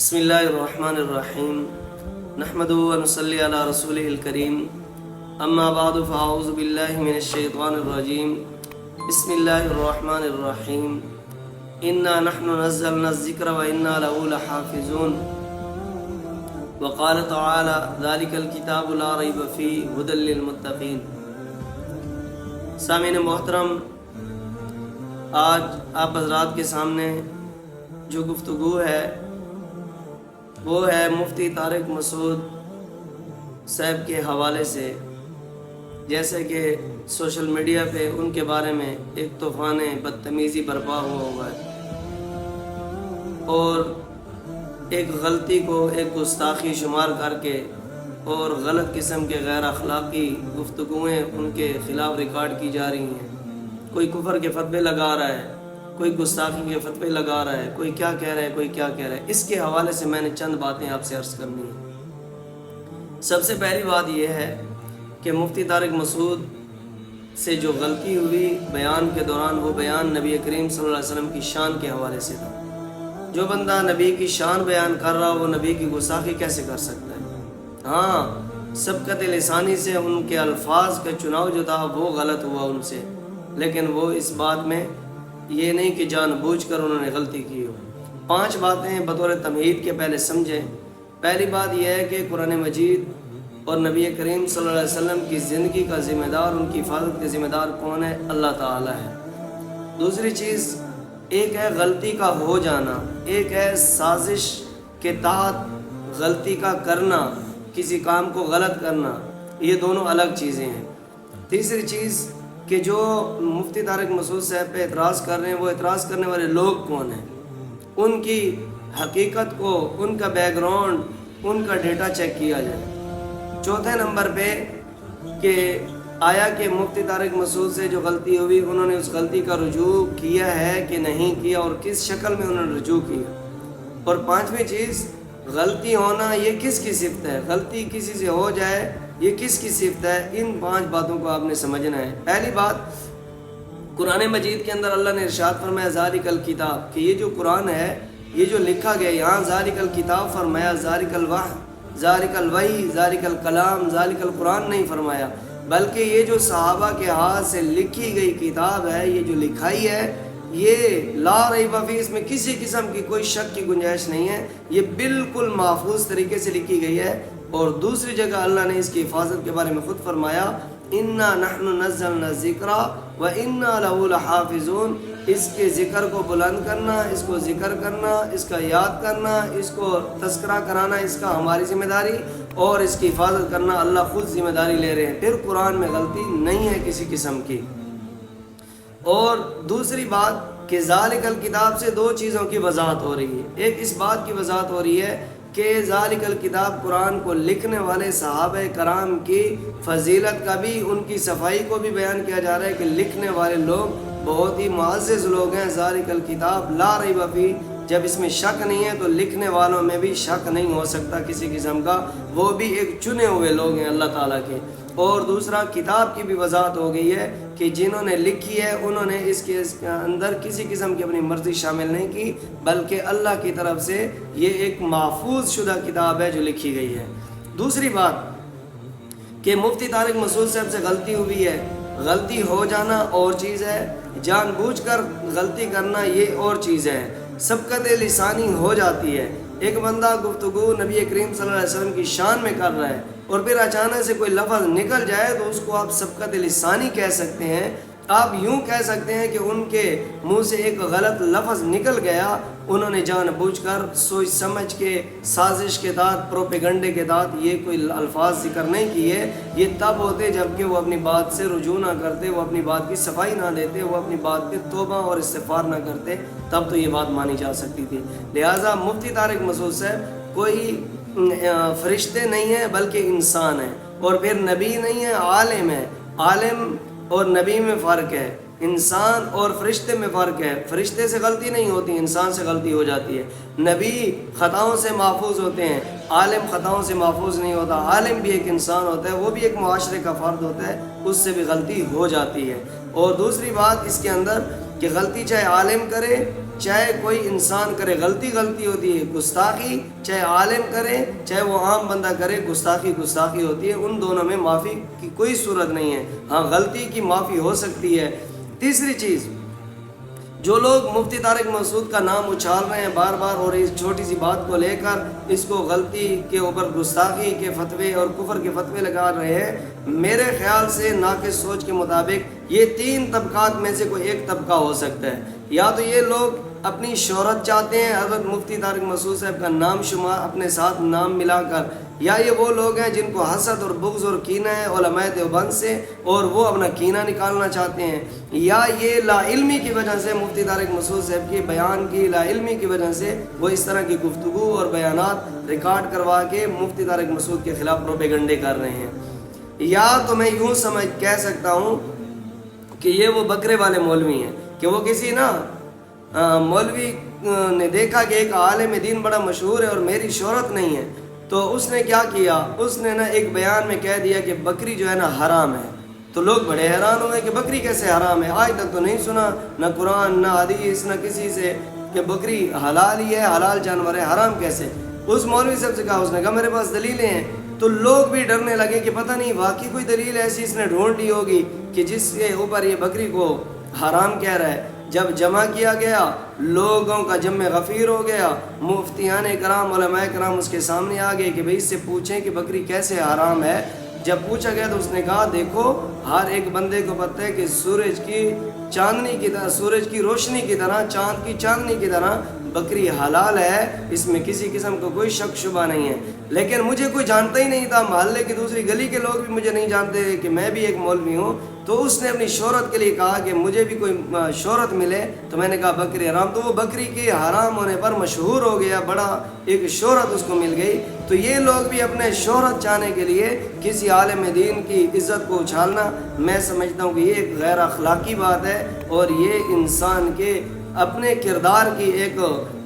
بسم اللہ الرحمن الرحیم نحمده ونصلی علی رسولہ الکریم اما بعد فاعوذ باللہ من الشیطان الرجیم بسم اللہ الرحمن الرحیم انا نحن نزلنا الذکر وانا له لحافظون وقال تعالی ذلک الکتاب لا ریب فیہ ھدی للمتقین۔ سامعین محترم، آج آپ حضرات کے سامنے جو گفتگو ہے وہ ہے مفتی طارق مسعود صاحب کے حوالے سے، جیسے کہ سوشل میڈیا پہ ان کے بارے میں ایک طوفان بدتمیزی برپا ہوا ہے اور ایک غلطی کو ایک گستاخی شمار کر کے اور غلط قسم کے غیر اخلاقی گفتگویں ان کے خلاف ریکارڈ کی جا رہی ہیں۔ کوئی کفر کے فتوے لگا رہا ہے، کوئی گستاخی کے فتوے لگا رہا ہے، کوئی کیا کہہ رہا ہے، کوئی کیا کہہ رہا ہے۔ اس کے حوالے سے میں نے چند باتیں آپ سے عرض کرنی ہیں۔ سب سے پہلی بات یہ ہے کہ مفتی طارق مسعود سے جو غلطی ہوئی بیان کے دوران، وہ بیان نبی کریم صلی اللہ علیہ وسلم کی شان کے حوالے سے تھا۔ جو بندہ نبی کی شان بیان کر رہا وہ نبی کی گستاخی کیسے کر سکتا ہے؟ ہاں، سبقت لسانی سے ان کے الفاظ کا چناؤ جو تھا وہ غلط ہوا ان سے، لیکن وہ اس بات میں یہ نہیں کہ جان بوجھ کر انہوں نے غلطی کی ہو۔ 5 باتیں بطور تمہید کے پہلے سمجھیں۔ پہلی بات یہ ہے کہ قرآن مجید اور نبی کریم صلی اللہ علیہ وسلم کی زندگی کا ذمہ دار، ان کی حفاظت کے ذمہ دار کون ہے؟ اللہ تعالی ہے۔ دوسری چیز، ایک ہے غلطی کا ہو جانا، ایک ہے سازش کے تحت غلطی کا کرنا، کسی کام کو غلط کرنا، یہ دونوں الگ چیزیں ہیں۔ تیسری چیز کہ جو مفتی طارق مسعود صاحب پہ اعتراض کر رہے ہیں وہ اعتراض کرنے والے لوگ کون ہیں، ان کی حقیقت کو، ان کا بیک گراؤنڈ، ان کا ڈیٹا چیک کیا جائے۔ چوتھے نمبر پہ کہ آیا کہ مفتی طارق مسعود سے جو غلطی ہوئی انہوں نے اس غلطی کا رجوع کیا ہے کہ نہیں کیا، اور کس شکل میں انہوں نے رجوع کیا۔ اور 5ویں چیز، غلطی ہونا یہ کس کی صفت ہے، غلطی کسی سے ہو جائے یہ کس کی صفت ہے۔ ان 5 باتوں کو آپ نے سمجھنا ہے۔ پہلی بات، قرآن مجید کے اندر اللہ نے ارشاد فرمایا ذالک الکتاب، کہ یہ جو قرآن ہے، یہ جو لکھا گیا، یہاں ذالک الکتاب فرمایا، ذالک الوحی، ذالک الوحی، ذالک الکلام، ذالک القرآن نہیں فرمایا، بلکہ یہ جو صحابہ کے ہاتھ سے لکھی گئی کتاب ہے، یہ جو لکھائی ہے، یہ لا ریب فیہ، اس میں کسی قسم کی کوئی شک کی گنجائش نہیں ہے، یہ بالکل محفوظ طریقے سے لکھی گئی ہے۔ اور دوسری جگہ اللہ نے اس کی حفاظت کے بارے میں خود فرمایا انا نحن نزلنا الذکر وانا لہ لحافظون، اس کے ذکر کو بلند کرنا، اس کو ذکر کرنا، اس کا یاد کرنا، اس کو تذکرہ کرانا، اس کا ہماری ذمہ داری، اور اس کی حفاظت کرنا اللہ خود ذمہ داری لے رہے ہیں۔ پھر قرآن میں غلطی نہیں ہے کسی قسم کی۔ اور دوسری بات کہ ذالک الکتاب سے 2 چیزوں کی وضاحت ہو رہی ہے۔ ایک اس بات کی وضاحت ہو رہی ہے کہ ذالک الکتاب قرآن کو لکھنے والے صحابہ کرام کی فضیلت کا بھی، ان کی صفائی کو بھی بیان کیا جا رہا ہے کہ لکھنے والے لوگ بہت ہی معزز لوگ ہیں۔ ذالک الکتاب لا ریب فیہ، جب اس میں شک نہیں ہے تو لکھنے والوں میں بھی شک نہیں ہو سکتا کسی قسم کا، وہ بھی ایک چنے ہوئے لوگ ہیں اللہ تعالیٰ کے۔ اور دوسرا، کتاب کی بھی وضاحت ہو گئی ہے کہ جنہوں نے لکھی ہے انہوں نے اس کے اندر کسی قسم کی اپنی مرضی شامل نہیں کی، بلکہ اللہ کی طرف سے یہ ایک محفوظ شدہ کتاب ہے جو لکھی گئی ہے۔ دوسری بات کہ مفتی طارق مسعود صاحب سے غلطی ہوئی ہے، غلطی ہو جانا اور چیز ہے، جان بوجھ کر غلطی کرنا یہ اور چیز ہے۔ سبقت لسانی ہو جاتی ہے، ایک بندہ گفتگو نبی کریم صلی اللہ علیہ وسلم کی شان میں کر رہا ہے اور پھر اچانک سے کوئی لفظ نکل جائے تو اس کو آپ سبقت لسانی کہہ سکتے ہیں۔ آپ یوں کہہ سکتے ہیں کہ ان کے منہ سے ایک غلط لفظ نکل گیا، انہوں نے جان بوجھ کر سوچ سمجھ کے سازش کے تحت، پروپیگنڈے کے تحت یہ کوئی الفاظ ذکر نہیں کیے۔ یہ تب ہوتے جب کہ وہ اپنی بات سے رجوع نہ کرتے، وہ اپنی بات کی صفائی نہ دیتے، وہ اپنی بات پہ توبہ اور استغفار نہ کرتے، تب تو یہ بات مانی جا سکتی تھی۔ لہٰذا مفتی طارق مسعود صاحب کوئی فرشتے نہیں ہیں بلکہ انسان ہیں، اور پھر نبی نہیں ہے، عالم ہے۔ عالم اور نبی میں فرق ہے، انسان اور فرشتے میں فرق ہے۔ فرشتے سے غلطی نہیں ہوتی، انسان سے غلطی ہو جاتی ہے۔ نبی خطاؤں سے محفوظ ہوتے ہیں، عالم خطاؤں سے محفوظ نہیں ہوتا۔ عالم بھی ایک انسان ہوتا ہے، وہ بھی ایک معاشرے کا فرد ہوتا ہے، اس سے بھی غلطی ہو جاتی ہے۔ اور دوسری بات اس کے اندر کہ غلطی چاہے عالم کرے چاہے کوئی انسان کرے، غلطی ہوتی ہے، گستاخی چاہے عالم کرے چاہے وہ عام بندہ کرے، گستاخی ہوتی ہے، ان دونوں میں معافی کی کوئی صورت نہیں ہے۔ ہاں غلطی کی معافی ہو سکتی ہے۔ تیسری چیز، جو لوگ مفتی طارق مسعود کا نام اچھال رہے ہیں بار بار اور اس چھوٹی سی بات کو لے کر اس کو غلطی کے اوپر گستاخی کے فتوے اور کفر کے فتوے لگا رہے ہیں، میرے خیال سے ناقص سوچ کے مطابق یہ 3 طبقات میں سے کوئی ایک طبقہ ہو سکتا ہے۔ یا تو یہ لوگ اپنی شہرت چاہتے ہیں حضرت مفتی طارق مسعود صاحب کا نام شمار اپنے ساتھ نام ملا کر، یا یہ وہ لوگ ہیں جن کو حسد اور بغض اور کینہ ہے علماء دیوبند سے اور وہ اپنا کینہ نکالنا چاہتے ہیں، یا یہ لا علمی کی وجہ سے مفتی طارق مسعود صاحب کی بیان کی لا علمی کی وجہ سے وہ اس طرح کی گفتگو اور بیانات ریکارڈ کروا کے مفتی طارق مسعود کے خلاف پروپیگنڈے کر رہے ہیں۔ یا تو میں یوں کہہ سکتا ہوں کہ یہ وہ بکرے والے مولوی ہیں کہ وہ کسی مولوی نے دیکھا کہ ایک عالم دین بڑا مشہور ہے اور میری شہرت نہیں ہے، تو اس نے کیا کیا، اس نے ایک بیان میں کہہ دیا کہ بکری جو ہے حرام ہے۔ تو لوگ بڑے حیران ہوئے کہ بکری کیسے حرام ہے، آج تک تو نہیں سنا نہ قرآن نہ حدیث نہ کسی سے کہ بکری حلال ہی ہے، حلال جانور ہے، حرام کیسے۔ اس مولوی صاحب سے کہا، اس نے کہا میرے پاس دلیلیں ہیں۔ تو لوگ بھی ڈرنے لگے کہ پتہ نہیں واقعی کوئی دلیل ایسی اس نے ڈھونڈ لی ہوگی کہ جس کے اوپر یہ بکری کو حرام کہہ رہا ہے۔ جب جمع کیا گیا لوگوں کا جم غفیر ہو گیا، مفتیان کرام علماء کرام اس کے سامنے آ گئے کہ بھئی اس سے پوچھیں کہ بکری کیسے حرام ہے۔ جب پوچھا گیا تو اس نے کہا دیکھو ہر ایک بندے کو پتہ ہے کہ سورج کی چاندنی کی طرح، سورج کی روشنی کی طرح، چاند کی چاندنی کی طرح بکری حلال ہے، اس میں کسی قسم کا کوئی شک شبہ نہیں ہے۔ لیکن مجھے کوئی جانتا ہی نہیں تھا، محلے کی دوسری گلی کے لوگ بھی مجھے نہیں جانتے کہ میں بھی ایک مولوی ہوں، تو اس نے اپنی شہرت کے لیے کہا کہ مجھے بھی کوئی شہرت ملے، تو میں نے کہا بکری حرام، تو وہ بکری کے حرام ہونے پر مشہور ہو گیا، بڑا ایک شہرت اس کو مل گئی۔ تو یہ لوگ بھی اپنے شہرت چاہنے کے لیے کسی عالم دین کی عزت کو اچھالنا، میں سمجھتا ہوں کہ یہ ایک غیر اخلاقی بات ہے اور یہ انسان کے اپنے کردار کی ایک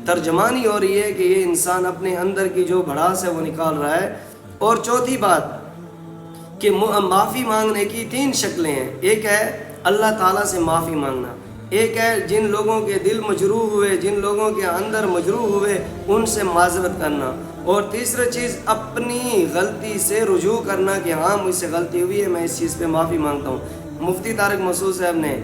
ترجمانی ہو رہی ہے کہ یہ انسان اپنے اندر کی جو بھڑاس ہے وہ نکال رہا ہے۔ اور چوتھی بات کہ معافی مانگنے کی 3 شکلیں ہیں، ایک ہے اللہ تعالیٰ سے معافی مانگنا، ایک ہے جن لوگوں کے دل مجروح ہوئے، جن لوگوں کے اندر مجروح ہوئے ان سے معذرت کرنا، اور تیسری چیز اپنی غلطی سے رجوع کرنا کہ ہاں مجھ سے غلطی ہوئی ہے، میں اس چیز پہ معافی مانگتا ہوں۔ مفتی طارق مسعود صاحب نے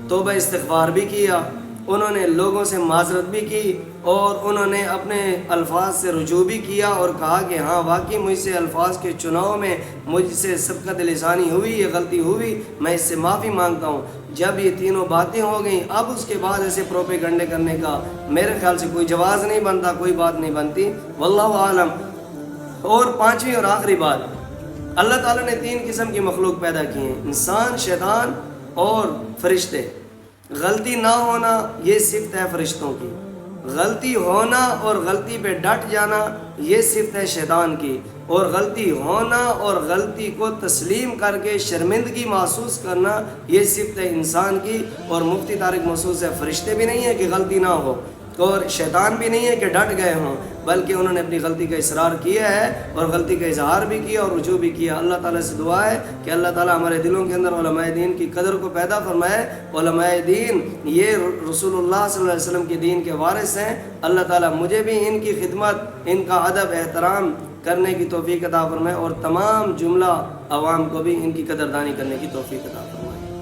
توبہ استغفار بھی کیا، انہوں نے لوگوں سے معذرت بھی کی اور انہوں نے اپنے الفاظ سے رجوع بھی کیا اور کہا کہ ہاں واقعی مجھ سے الفاظ کے چناؤ میں مجھ سے سبقت لسانی ہوئی، یہ غلطی ہوئی، میں اس سے معافی مانگتا ہوں۔ جب یہ تینوں باتیں ہو گئیں اب اس کے بعد ایسے پروپیگنڈے کرنے کا میرے خیال سے کوئی جواز نہیں بنتا، کوئی بات نہیں بنتی، واللہ عالم۔ اور 5ویں اور آخری بات، اللہ تعالیٰ نے 3 قسم کی مخلوق پیدا کی ہیں، انسان، شیطان اور فرشتے۔ غلطی نہ ہونا یہ صفت ہے فرشتوں کی، غلطی ہونا اور غلطی پہ ڈٹ جانا یہ صفت ہے شیطان کی، اور غلطی ہونا اور غلطی کو تسلیم کر کے شرمندگی محسوس کرنا یہ صفت ہے انسان کی۔ اور مفتی طارق مسعود سے فرشتے بھی نہیں ہیں کہ غلطی نہ ہو، اور شیطان بھی نہیں ہے کہ ڈٹ گئے ہوں، بلکہ انہوں نے اپنی غلطی کا اصرار کیا ہے اور غلطی کا اظہار بھی کیا اور رجوع بھی کیا۔ اللہ تعالیٰ سے دعا ہے کہ اللہ تعالیٰ ہمارے دلوں کے اندر علماء دین کی قدر کو پیدا فرمائے۔ علماء دین یہ رسول اللہ صلی اللہ علیہ وسلم کے دین کے وارث ہیں، اللہ تعالیٰ مجھے بھی ان کی خدمت، ان کا ادب احترام کرنے کی توفیق عطا فرمائے اور تمام جملہ عوام کو بھی ان کی قدردانی کرنے کی توفیق عطا فرمائے۔